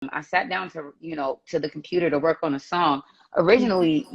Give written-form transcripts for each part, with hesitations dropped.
I sat down to, to the computer to work on a song, originally,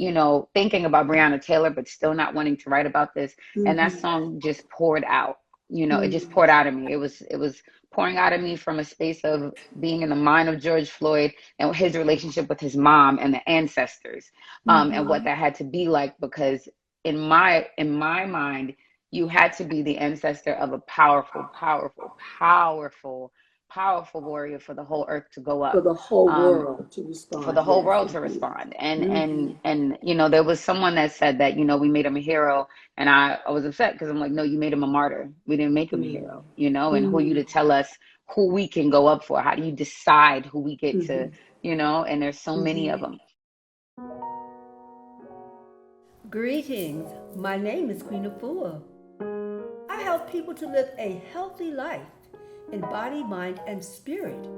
thinking about Breonna Taylor, but still not wanting to write about this. And that Mm-hmm. song just poured out, it just Mm-hmm. poured out of me. It was pouring out of me from a space of being in the mind of George Floyd and his relationship with his mom and the ancestors, and what Mm-hmm. that had to be like, because in my mind, you had to be the ancestor of a powerful, powerful, powerful, powerful warrior for the whole earth to go For up, the whole um, world to for respond. the whole Yes, world to indeed. respond. And Mm-hmm. and and there was someone that said that, we made him a hero, and I was upset because I'm like, no, you made him a martyr. We didn't make him a hero, and who are you Mm-hmm. to tell us who we can go up for? How do you decide who we get to, Mm-hmm. and there's so many of Mm-hmm. them. Greetings, my name is Queen Afua. I help people to live a healthy life in body, mind, and spirit.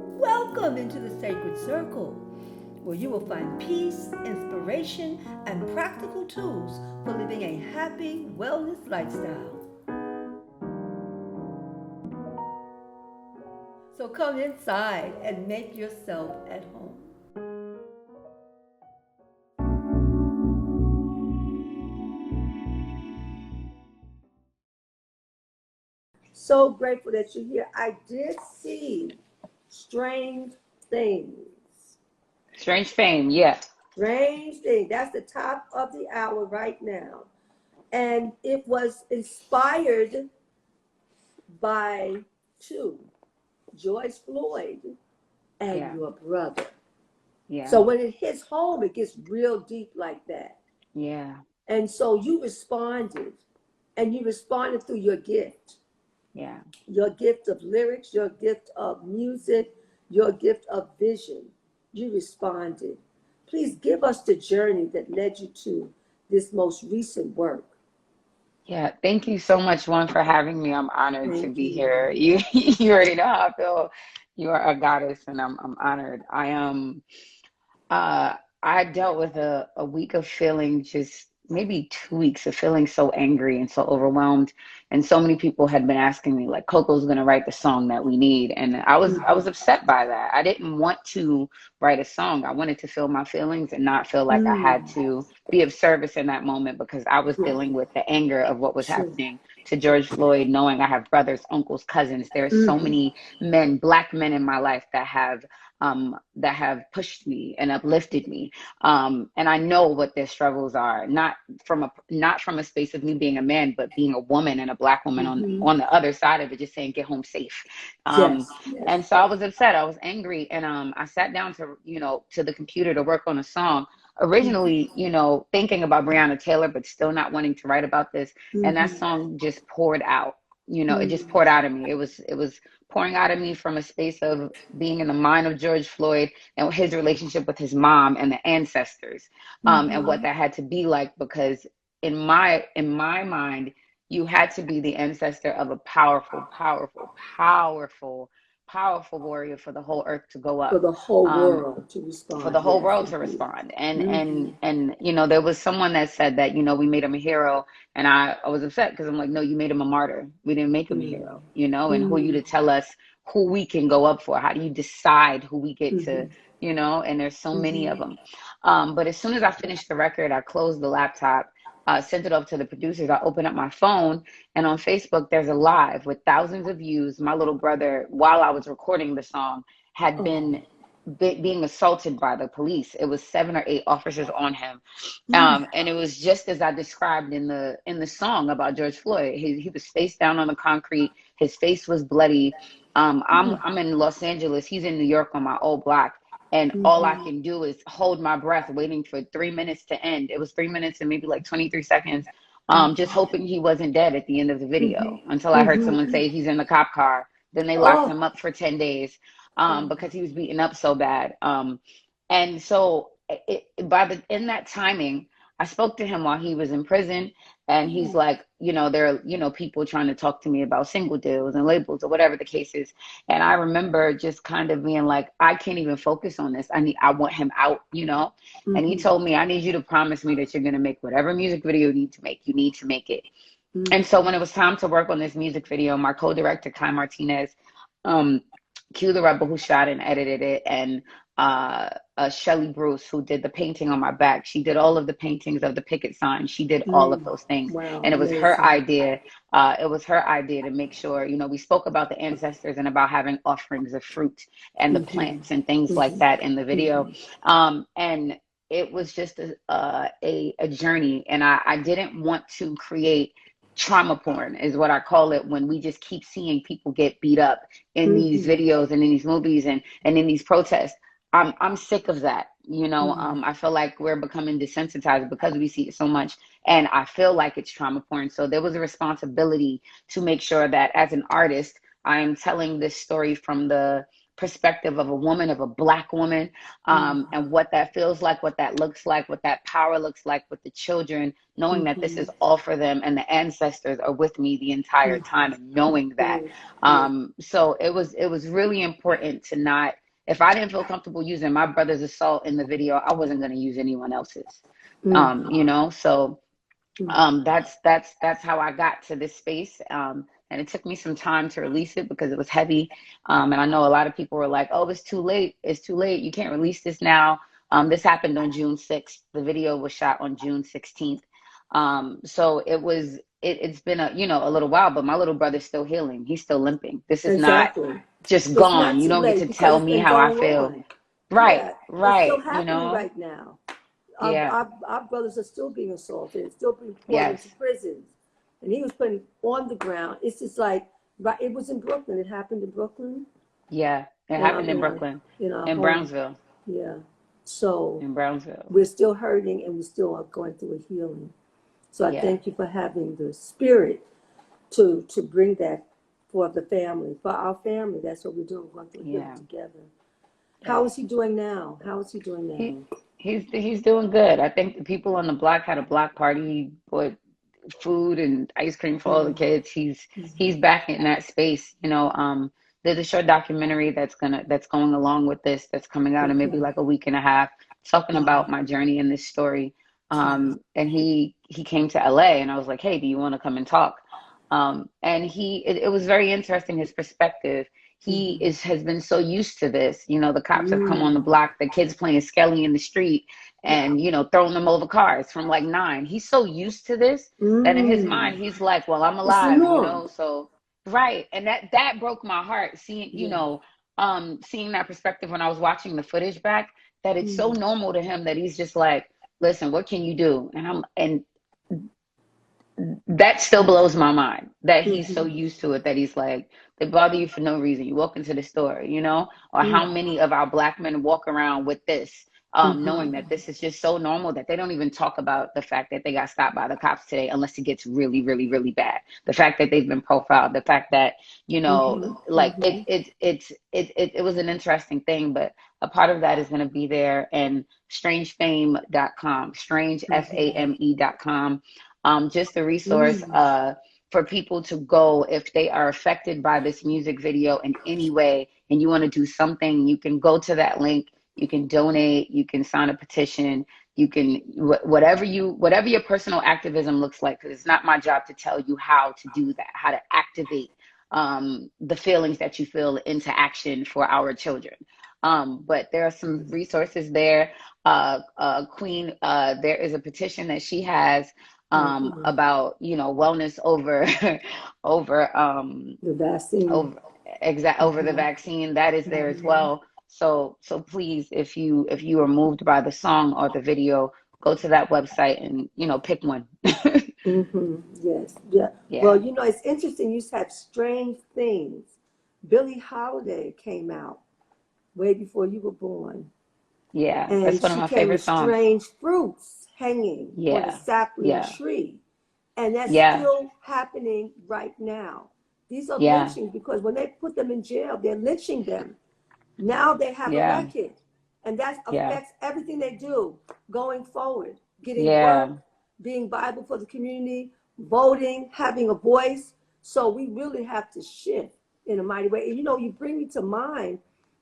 Welcome into the sacred circle, where you will find peace, inspiration, and practical tools for living a happy wellness lifestyle. So come inside and make yourself at home. So grateful that you're here. I did see strange things. Strange fame, yeah. Strange thing. That's the top of the hour right now. And it was inspired by two, George Floyd and Yeah. your brother. Yeah. So when it hits home, it gets real deep like that. Yeah. And so you responded, and you responded through Yeah. your gift of lyrics, your gift of music, your gift of vision. You responded. Please give us the journey that led you to this most recent work. Yeah, thank you so much, one, for having me. I'm honored to Thank be you. here. You already know how I feel. You are a goddess, and I'm honored. I dealt with a week of feeling, just maybe 2 weeks of feeling so angry and so overwhelmed. And so many people had been asking me, like, Coco's gonna write the song that we need. And I was upset by that. I didn't want to write a song. I wanted to feel my feelings and not feel like I Mm, had to be of service in that moment, because I was yeah, dealing with the anger of what was true. happening to George Floyd, knowing I have brothers, uncles, cousins. There are so Mm, many men, black men in my life that have pushed me and uplifted me, and I know what their struggles are, not from a space of me being a man, but being a woman and a black woman on mm-hmm. on the other side of it, just saying get home safe. um Yes, yes. and so I was upset, I was angry, and I sat down to, to the computer to work on a song, originally, thinking about Breonna Taylor, but still not wanting to write about this. And that Mm-hmm. song just poured out. It just Mm-hmm. poured out of me. It was pouring out of me from a space of being in the mind of George Floyd and his relationship with his mom and the ancestors, and what Mm-hmm. that had to be like, because in my mind, you had to be the ancestor of a powerful, powerful, powerful, powerful warrior for the whole earth to go For up, the whole um, world to for respond. the whole Yes, world to indeed. respond. And Mm-hmm. and and there was someone that said that, we made him a hero, and I was upset because I'm like, no, you made him a martyr. We didn't make him a hero, and who are you Mm-hmm. to tell us who we can go up for? How do you decide who we get to, Mm-hmm. and there's so many of Mm-hmm. them. But as soon as I finished the record, I closed the laptop, sent it off to the producers. I opened up my phone, and on Facebook, there's a live with thousands of views. My little brother, while I was recording the song, had Oh. been being assaulted by the police. It was 7 or 8 officers on him, Mm. and it was just as I described in the song about George Floyd. He was face down on the concrete. His face was bloody. I'm in Los Angeles. He's in New York on my old block. And all I Mm-hmm. can do is hold my breath, waiting for 3 minutes to end. It was 3 minutes and maybe like 23 seconds, just Mm-hmm. hoping he wasn't dead at the end of the Mm-hmm. video, until I heard someone Mm-hmm. say he's in the cop car. Then they locked Oh. him up for 10 days, Oh. because he was beaten up so bad. And so in that timing, I spoke to him while he was in prison, and he's Mm. like, there are, people trying to talk to me about single deals and labels or whatever the case is. And I remember just kind of being like, I can't even focus on this. I want him out. And he Mm-hmm. told me, I need you to promise me that you're going to make whatever music video you need to make. You need to make it. And Mm-hmm. so when it was time to work on this music video, my co-director, Kai Martinez, um, Q the Rebel, who shot and edited it, and Shelley Bruce, who did the painting on my back. She did all of the paintings of the picket sign. She did all of those things. Wow, And it was her amazing. idea. It was her idea to make sure, we spoke about the ancestors and about having offerings of fruit and the plants and things like that in the video. And it was just a journey. And I didn't want to create trauma porn, is what I call it, when we just keep seeing people get beat up in these videos and in these movies and in these protests. I'm sick of that. I feel like we're becoming desensitized because we see it so much, and I feel like it's trauma porn. So there was a responsibility to make sure that as an artist, I am telling this story from the perspective of a woman, of a Black woman, and what that feels like, what that looks like, what that power looks like with the children, knowing that this is all for them and the ancestors are with me the entire time, and knowing that. So it was really important to not, if I didn't feel comfortable using my brother's assault in the video, I wasn't going to use anyone else's. So that's how I got to this space. And it took me some time to release it because it was heavy. And I know a lot of people were like, oh, it's too late. It's too late. You can't release this now. This happened on June 6th. The video was shot on June 16th. So it's been a little while, but my little brother's still healing. He's still limping. This is not just It's gone. not You too don't get late to because tell it's me been how I going feel. on. Right, It's still right. happening right now. Yeah. Our brothers are still being assaulted and still being put Yes. into prisons. And he was put on the ground. It's just like, right, it was in Brooklyn. It happened in Brooklyn. Yeah. It happened in Brooklyn, In our in home. Brownsville, Yeah. So in Brownsville. we're still hurting and we still are going through a healing. So I Yeah. thank you for having the spirit to bring that for the family, for our family. That's what we're doing. We're going through healing together. How is he doing now? How is he doing now? He's doing good. I think the people on the block had a block party, bought food and ice cream for all the kids. He's back in that space. There's a short documentary that's going along with this, that's coming out in maybe like a week and a half, talking about my journey in this story. And he came to LA, and I was like, hey, do you want to come and talk? And it was very interesting, his perspective. He has been so used to this. The cops have come on the block, the kids playing Skelly in the street, and throwing them over cars from like 9. He's so used to this that in his mind he's like, well, I'm alive, so right. And that broke my heart, seeing seeing that perspective when I was watching the footage back, that it's so normal to him that he's just like, listen, what can you do? And that still blows my mind, that he's so used to it that he's like, they bother you for no reason. You walk into the store, or how many of our Black men walk around with this, knowing that this is just so normal that they don't even talk about the fact that they got stopped by the cops today unless it gets really, really, really bad. The fact that they've been profiled, the fact that, like it was an interesting thing, but a part of that is going to be there. And strangefame.com, strangefame.com. Just a resource for people to go if they are affected by this music video in any way and you want to do something. You can go to that link, you can donate, you can sign a petition, you can whatever your personal activism looks like, because it's not my job to tell you how to do that, how to activate the feelings that you feel into action for our children. But there are some resources there. Queen, there is a petition that she has about wellness over the vaccine, over the vaccine. That is there as well. So please, if you are moved by the song or the video, go to that website and pick one. Yes, yeah. Well, it's interesting. You said Strange Things. Billie Holiday came out way before you were born. Yeah, and that's one of my favorite songs. Strange fruits hanging on a sapling tree, and that's still happening right now. These are lynchings, because when they put them in jail, they're lynching them. Now they have a record, and that affects everything they do going forward. Getting work, being Bible for the community, voting, having a voice. So we really have to shift in a mighty way. And you bring me to mind,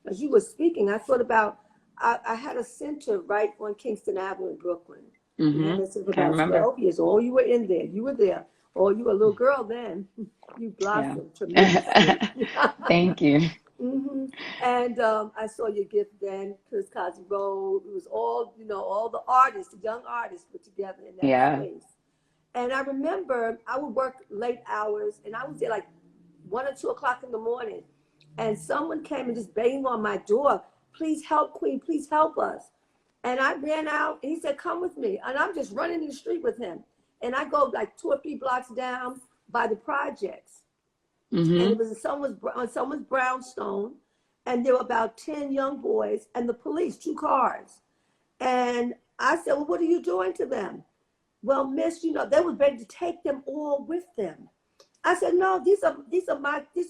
as you were speaking, I thought about, I had a center right on Kingston Avenue in Brooklyn. For about 12 years. Oh, you were in there. You were there. Oh, you were a little girl then. You blossomed tremendously. Thank you. hmm And I saw your gift then, Chris Cosby Road. It was all, all the artists, the young artists put together in that Yeah. space. And I remember I would work late hours, and I was there like 1 or 2 o'clock in the morning. And someone came and just banging on my door, please help, Queen, please help us. And I ran out, and he said, come with me. And I'm just running in the street with him. And I go like 2 or 3 blocks down by the projects. And it Mm-hmm. was on someone's brownstone. And there were about 10 young boys and the police, 2 cars. And I said, well, what are you doing to them? Well, miss, they were ready to take them all with them. I said, no, these are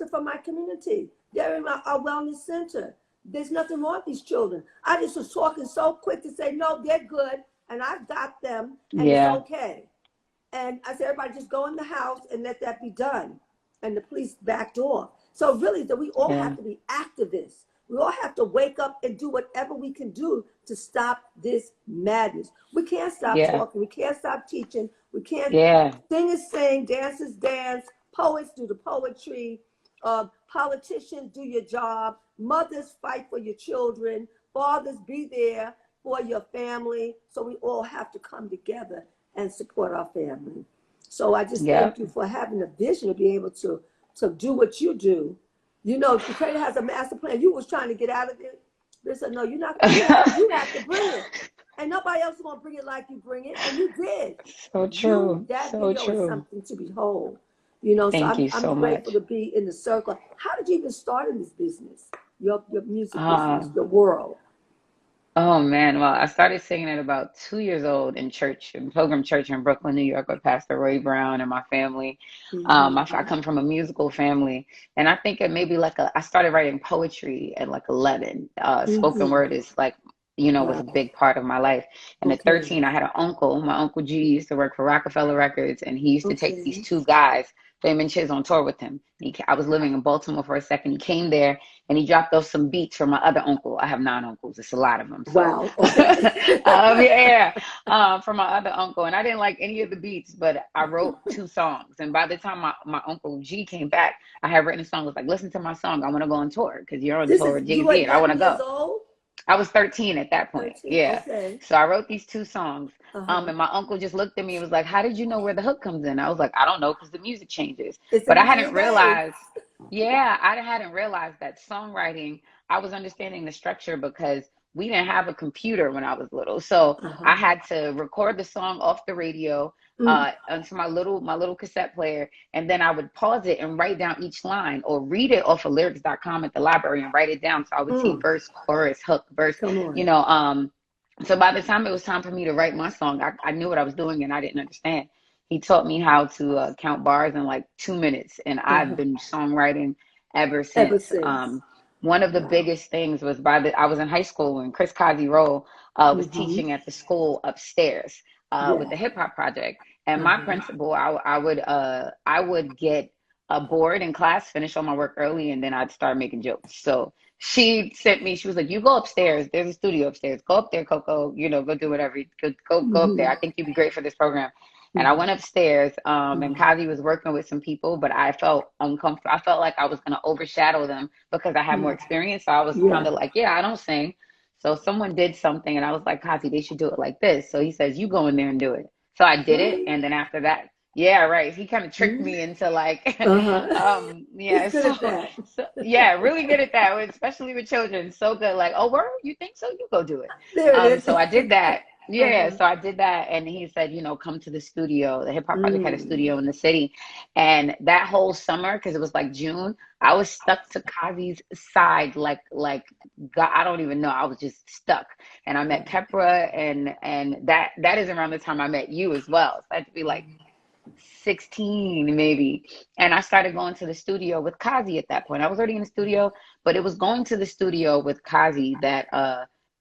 for my community. They're in our wellness center. There's nothing wrong with these children. I just was talking so quick to say, no, they're good, and I've got them, and it's Yeah. okay. And I said, everybody just go in the house and let that be done. And the police backed off. So really, that we all Yeah. have to be activists. We all have to wake up and do whatever we can do to stop this madness. We can't stop Yeah. talking. We can't stop teaching. We can't Yeah. singers sing, dancers dance, poets do the poetry, politicians do your job, mothers fight for your children, fathers be there for your family. So we all have to come together and support our family. So I just Yeah. thank you for having a vision to be able to do what you do. The Creator has a master plan. You was trying to get out of it. They said, no, you're not going to get out. You have to bring it. And nobody else is going to bring it like you bring it. And you did. So true. That So video is true. something to behold. So Thank you I'm so grateful much. to be in the circle. How did you even start in this business? Your music business, Uh, your world. oh man, well, I started singing at about 2 years old in church, in Pilgrim Church in Brooklyn, New York, with Pastor Roy Brown and my family. I Mm-hmm. come from a musical family, and I think it maybe I started writing poetry at like 11. Spoken Mm-hmm. word is like, was a Wow. big part of my life. And at Okay. 13, I had an uncle. My uncle G used to work for Rockefeller Records, and he used to take these Okay. two guys, Fame and Chiz, on tour with him. I was living in Baltimore for a second. He came there and he dropped off some beats for my other uncle. I have 9 uncles. It's a lot of them. So, Wow. Okay. yeah, for my other uncle. And I didn't like any of the beats, but I wrote 2 songs. And by the time my uncle G came back, I had written a song. I was like, listen to my song. I want to go on tour because you're on This tour is with you were Jay-Z and I want to 11 years go. old? I was 13 at that point. 13. Yeah. Okay. So I wrote these 2 songs. Uh-huh. And my uncle just looked at me and was like, how did you know where the hook comes in? I was like, I don't know, because the music changes. It's But in I the hadn't DNA. realized, yeah, I hadn't realized that songwriting, I was understanding the structure because we didn't have a computer when I was little. So I Uh-huh. had to record the song off the radio Mm. onto my little cassette player, and then I would pause it and write down each line or read it off of lyrics.com at the library and write it down. So I would see Mm. verse, chorus, hook, verse, Come you on. know, um, so by the time it was time for me to write my song, I knew what I was doing and I didn't understand. He taught me how to count bars in like 2 minutes, and I've Uh-huh. been songwriting ever Ever since. since. One of the Wow. biggest things was I was in high school when Chris Kazi was Mm-hmm. teaching at the school upstairs with Yeah. the hip hop project, and my Uh-huh. principal, I would get bored in class, finish all my work early, and then I'd start making jokes. So she sent me, she was like, you go upstairs. There's a studio upstairs. Go up there, Coco, go do whatever. Go up there. Mm-hmm. I think you'd be great for this program. And I Mm-hmm. went upstairs, and Mm-hmm. Kazi was working with some people, but I felt uncomfortable. I felt like I was going to overshadow them because I had more experience. So I was kind Yeah. of like, yeah, I don't sing. So someone did something, and I was like, Kazi, they should do it like this. So he says, you go in there and do it. So I did it. Right. And then after that, yeah, right. He kind of tricked Mm-hmm. me into like, Uh-huh. yeah. He's good So, at that. so yeah, really good at that, especially with children. So good. Like, oh, word, you think so? You go do it. There it So I is. did that. Yeah, Uh-huh. so I did that, and he said, come to the studio. The Hip Hop Project had a Mm. studio in the city, and that whole summer, because it was like June, I was stuck to Kazi's side, like God, I don't even know. I was just stuck, and I met Wow. Pepra, and that is around the time I met you as well. So I had to be like 16 maybe, and I started going to the studio with Kazi at that point. I was already in the studio, but it was going to the studio with Kazi that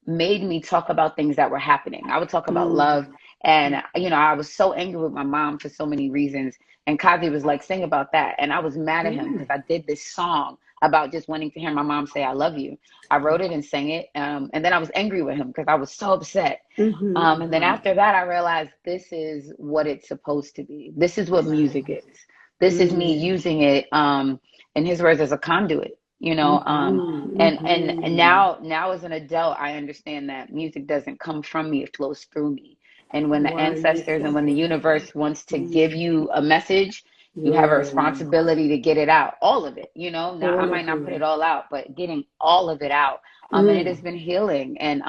made me talk about things that were happening. I would talk about love, Mm. and I was so angry with my mom for so many reasons, and Kazi was like, sing about that, and I was mad at him because Mm. I did this song about just wanting to hear my mom say I love you. I wrote it and sang it, and then I was angry with him because I was so upset. And then Mm-hmm. after that, I realized this is what it's supposed to be. This is what music Right. is. This is me Mm. using it, in his words, as a conduit. you know. And now as an adult, I understand that music doesn't come from me, it flows through me. And when the ancestors and when the Wonderful. universe wants to give you a message, you have a Yeah. responsibility to get it out, all of it, you know. Now I All might of not put it it. all out, but getting all of it out. And it Mm. has been healing. And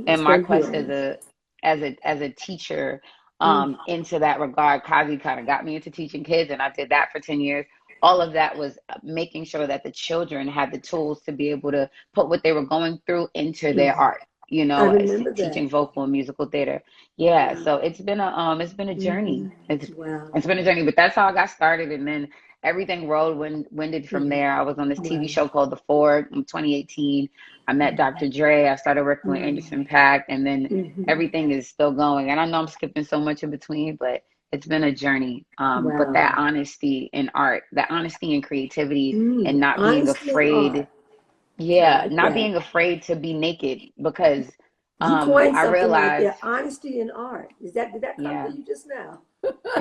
It's my been quest healing. as a teacher, Mm. into that regard, Kazi kind of got me into teaching kids, and I did that for 10 years. All of that was making sure that the children had the tools to be able to put what they were going through into their Mm. art, you I know, as remember that. teaching vocal and musical theater. Yeah, Wow. so it's been a journey. Wow. It's been a journey, but that's how I got started, and then everything winded from Mm. there. I was on this TV Wow. show called The Ford in 2018. I met Dr. Dre. I started working with Mm. Anderson .Paak, and then Mm-hmm. everything is still going. And I know I'm skipping so much in between, but it's been a journey. But Wow. that honesty in art, that honesty and creativity, and not being Honesty in art. afraid, I yeah, like not that. being afraid to be naked, because You coined I something right realized, there. Honesty in art. Did that come to yeah, you just now?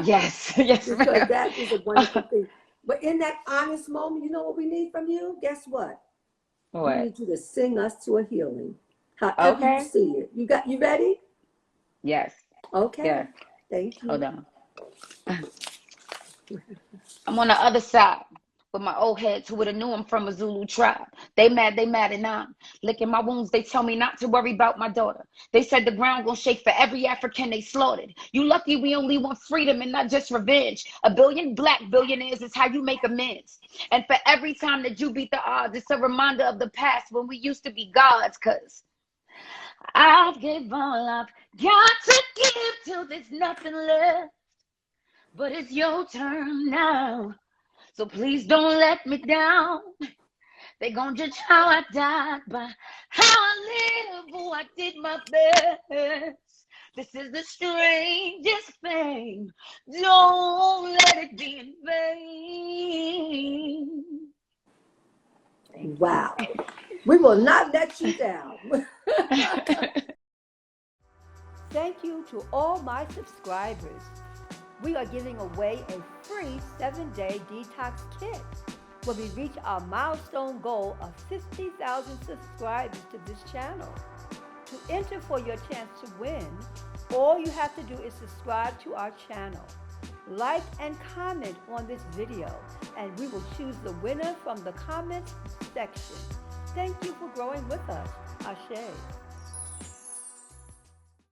yes, yes, Because ma'am. that is a wonderful thing. But in that honest moment, you know what we need from you? Guess what? We What? need you to sing us to a healing. However you Okay. see it. You ready? Yes. Okay. Yes. Thank Hold you. on. I'm on the other side with my old heads who would have knew I'm from a Zulu tribe. They mad, and I'm licking my wounds. They tell me not to worry about my daughter. They said the ground gonna shake for every African they slaughtered. You lucky we only want freedom and not just revenge. A billion black billionaires is how you make amends. And for every time that you beat the odds, it's a reminder of the past when we used to be gods. Cause I've gave all I've got to give till there's nothing left. But it's your turn now. So please don't let me down. They gon' judge how I died by how I live. Oh, I did my best. This is the strangest thing. Don't let it be in vain. Thank you. Wow. We will not let you down. Thank you to all my subscribers. We are giving away a free 7-day detox kit when we reach our milestone goal of 50,000 subscribers to this channel. To enter for your chance to win, all you have to do is subscribe to our channel, like and comment on this video, and we will choose the winner from the comments section. Thank you for growing with us. Ashe.